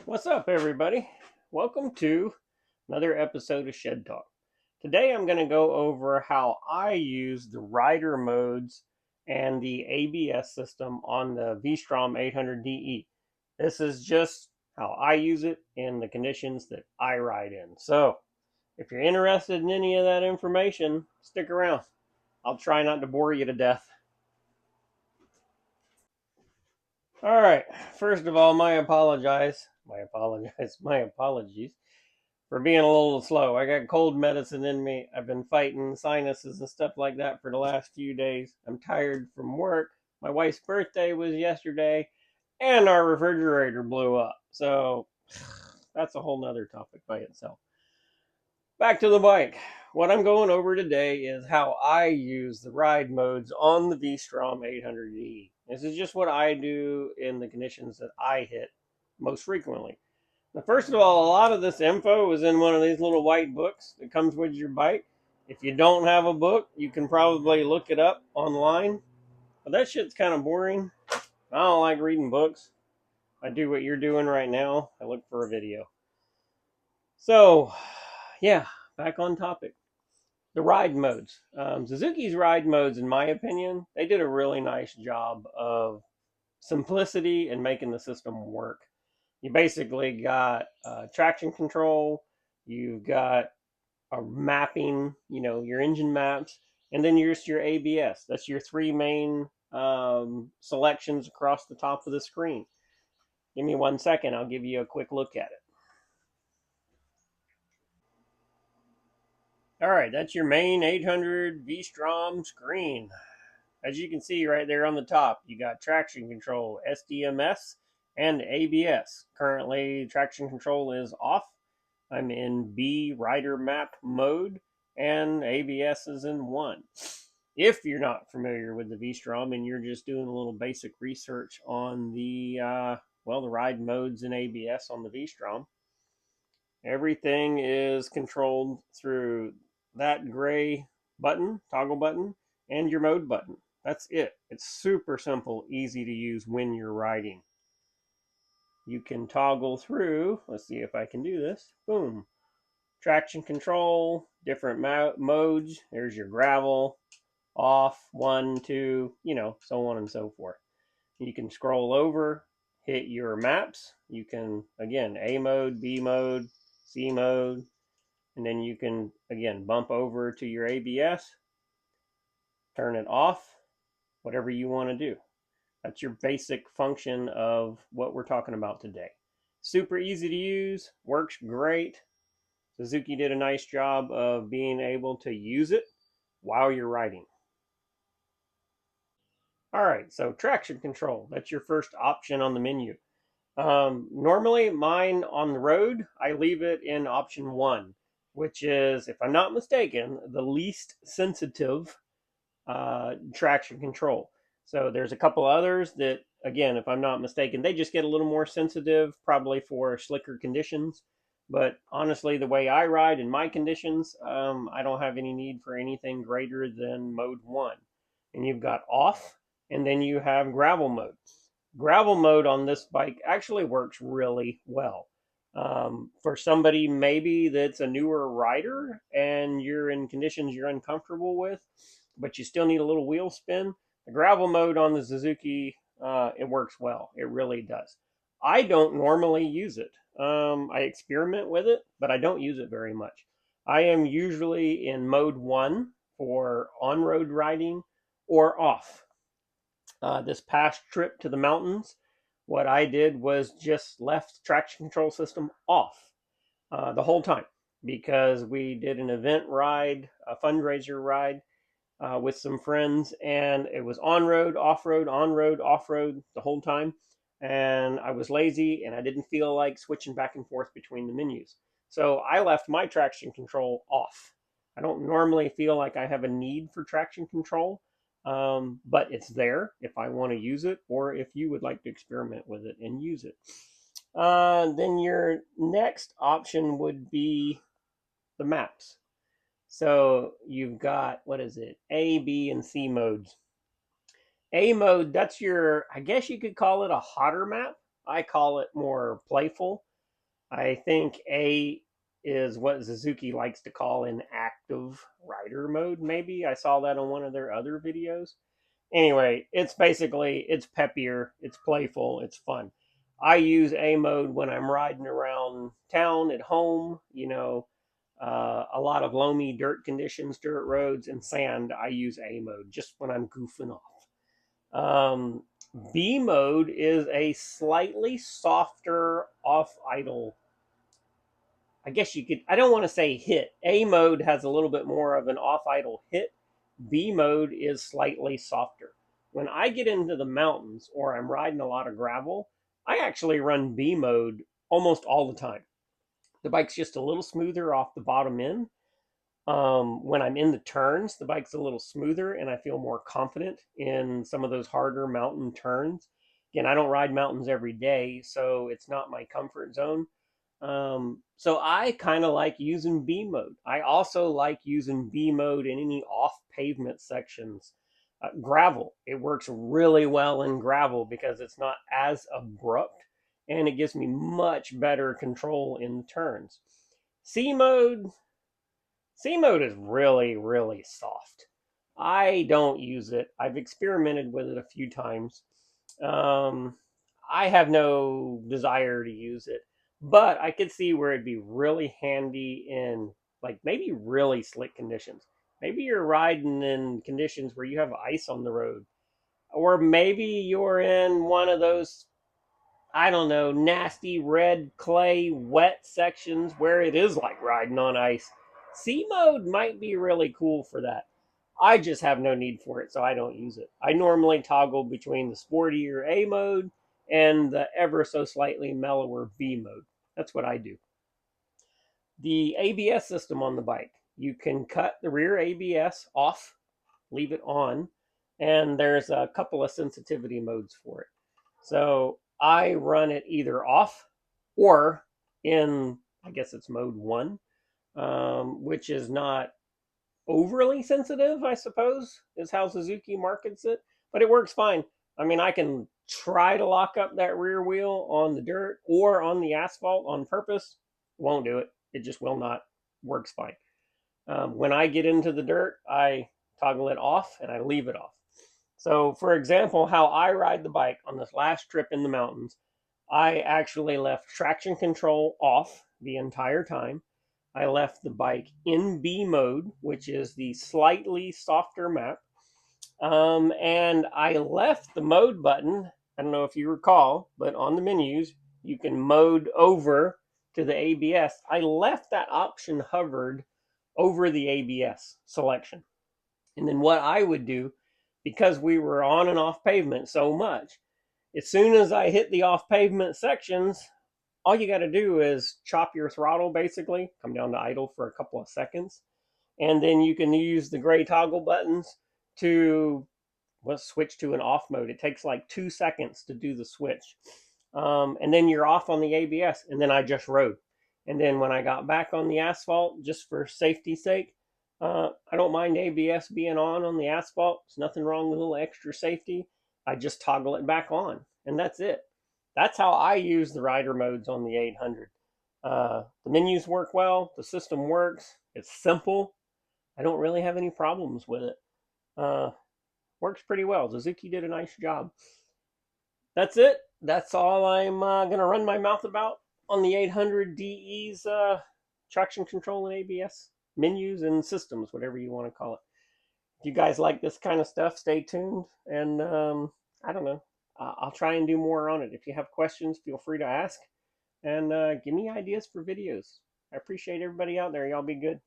What's up, everybody? Welcome to another episode of Shed Talk. Today I'm going to go over how I use the rider modes and the ABS system on the V-Strom 800DE. This is just how I use it in the conditions that I ride in. So, if you're interested in any of that information, stick around. I'll try not to bore you to death. All right. First of all, my apologies for being a little slow. I got cold medicine in me. I've been fighting sinuses and stuff like that for the last few days. I'm tired from work. My wife's birthday was yesterday, and our refrigerator blew up. So that's a whole nother topic by itself. Back to the bike. What I'm going over today is how I use the ride modes on the V-Strom 800D. This is just what I do in the conditions that I hit most frequently. Now, first of all, a lot of this info is in one of these little white books that comes with your bike. If you don't have a book, you can probably look it up online. But that shit's kind of boring. I don't like reading books. I do what you're doing right now. I look for a video. So, yeah, back on topic. The ride modes. Suzuki's ride modes, in my opinion, they did a really nice job of simplicity and making the system work. You basically got traction control, you've got a mapping, your engine maps, and then your ABS. That's your three main selections across the top of the screen. Give me 1 second, I'll give you a quick look at it. All right, that's your main 800 V-Strom screen. As you can see right there on the top, you got traction control, SDMS, and ABS. Currently, traction control is off. I'm in B rider map mode, and ABS is in 1. If you're not familiar with the V-Strom and you're just doing a little basic research on the ride modes and ABS on the V-Strom, everything is controlled through that gray button, toggle button, and your mode button. That's it. It's super simple, easy to use when you're riding. You can toggle through, let's see if I can do this. Boom. Traction control, different modes. There's your gravel, off, 1, 2, so on and so forth. You can scroll over, hit your maps. You can, again, A mode, B mode, C mode, and then you can, again, bump over to your ABS, turn it off, whatever you want to do. That's your basic function of what we're talking about today. Super easy to use, works great. Suzuki did a nice job of being able to use it while you're riding. All right, so traction control, that's your first option on the menu. Normally, mine on the road, I leave it in option 1, which is, if I'm not mistaken, the least sensitive traction control. So there's a couple others that, again, if I'm not mistaken, they just get a little more sensitive, probably for slicker conditions. But honestly, the way I ride in my conditions, I don't have any need for anything greater than mode 1. And you've got off, and then you have gravel mode. Gravel mode on this bike actually works really well. For somebody maybe that's a newer rider and you're in conditions you're uncomfortable with, but you still need a little wheel spin, the gravel mode on the Suzuki, it works well. It really does. I don't normally use it. I experiment with it, but I don't use it very much. I am usually in mode 1 for on-road riding or off. This past trip to the mountains, what I did was just left traction control system off the whole time because we did an event ride, a fundraiser ride with some friends, and it was on-road, off-road, on-road, off-road the whole time. And I was lazy and I didn't feel like switching back and forth between the menus. So I left my traction control off. I don't normally feel like I have a need for traction control, but it's there if I want to use it or if you would like to experiment with it and use it. Then your next option would be the maps. So you've got, what is it, A, B, and C modes. A mode, that's your, I guess you could call it a hotter map. I call it more playful. I think A is what Suzuki likes to call an active rider mode, maybe. I saw that on one of their other videos. Anyway, it's basically, it's peppier, it's playful, it's fun. I use A mode when I'm riding around town at home, a lot of loamy dirt conditions, dirt roads, and sand. I use A mode just when I'm goofing off. Um, B mode is a slightly softer off idle. I guess you could, I don't want to say hit. A mode has a little bit more of an off idle hit. B mode is slightly softer. When I get into the mountains or I'm riding a lot of gravel, I actually run B mode almost all the time. The bike's just a little smoother off the bottom end. When I'm in the turns, the bike's a little smoother and I feel more confident in some of those harder mountain turns. Again, I don't ride mountains every day, so it's not my comfort zone. So I kind of like using B mode. I also like using B mode in any off pavement sections. Gravel, it works really well in gravel because it's not as abrupt and it gives me much better control in the turns. C mode, C mode is really, really soft. I don't use it. I've experimented with it a few times. Um, I have no desire to use it, but I could see where it'd be really handy in like maybe really slick conditions. Maybe you're riding in conditions where you have ice on the road, or maybe you're in one of those, I don't know, nasty red clay wet sections where it is like riding on ice. C mode might be really cool for that. I just have no need for it, so I don't use it. I normally toggle between the sportier A mode and the ever so slightly mellower B mode. That's what I do. The ABS system on the bike, you can cut the rear ABS off, leave it on, and there's a couple of sensitivity modes for it. So I run it either off or in, I guess it's mode one, which is not overly sensitive, I suppose, is how Suzuki markets it, but it works fine. I mean, I can try to lock up that rear wheel on the dirt or on the asphalt on purpose. Won't do it. It just will not. Works fine. When I get into the dirt, I toggle it off and I leave it off. So, for example, how I ride the bike on this last trip in the mountains, I actually left traction control off the entire time. I left the bike in B mode, which is the slightly softer map. And I left the mode button. I don't know if you recall, but on the menus, you can mode over to the ABS. I left that option hovered over the ABS selection. And then what I would do, because we were on and off pavement so much, as soon as I hit the off pavement sections, all you got to do is chop your throttle basically, come down to idle for a couple of seconds, and then you can use the gray toggle buttons to switch to an off mode. It takes like 2 seconds to do the switch. And then you're off on the ABS, and then I just rode. And then when I got back on the asphalt, just for safety's sake, I don't mind ABS being on the asphalt. There's nothing wrong with a little extra safety. I just toggle it back on, and that's it. That's how I use the rider modes on the 800. The menus work well. The system works. It's simple. I don't really have any problems with it. Uh, Works pretty well. Suzuki did a nice job. That's it. That's all I'm going to run my mouth about on the 800 DE's traction control and ABS menus and systems, whatever you want to call it. If you guys like this kind of stuff, stay tuned. And I don't know. I'll try and do more on it. If you have questions, feel free to ask. And give me ideas for videos. I appreciate everybody out there. Y'all be good.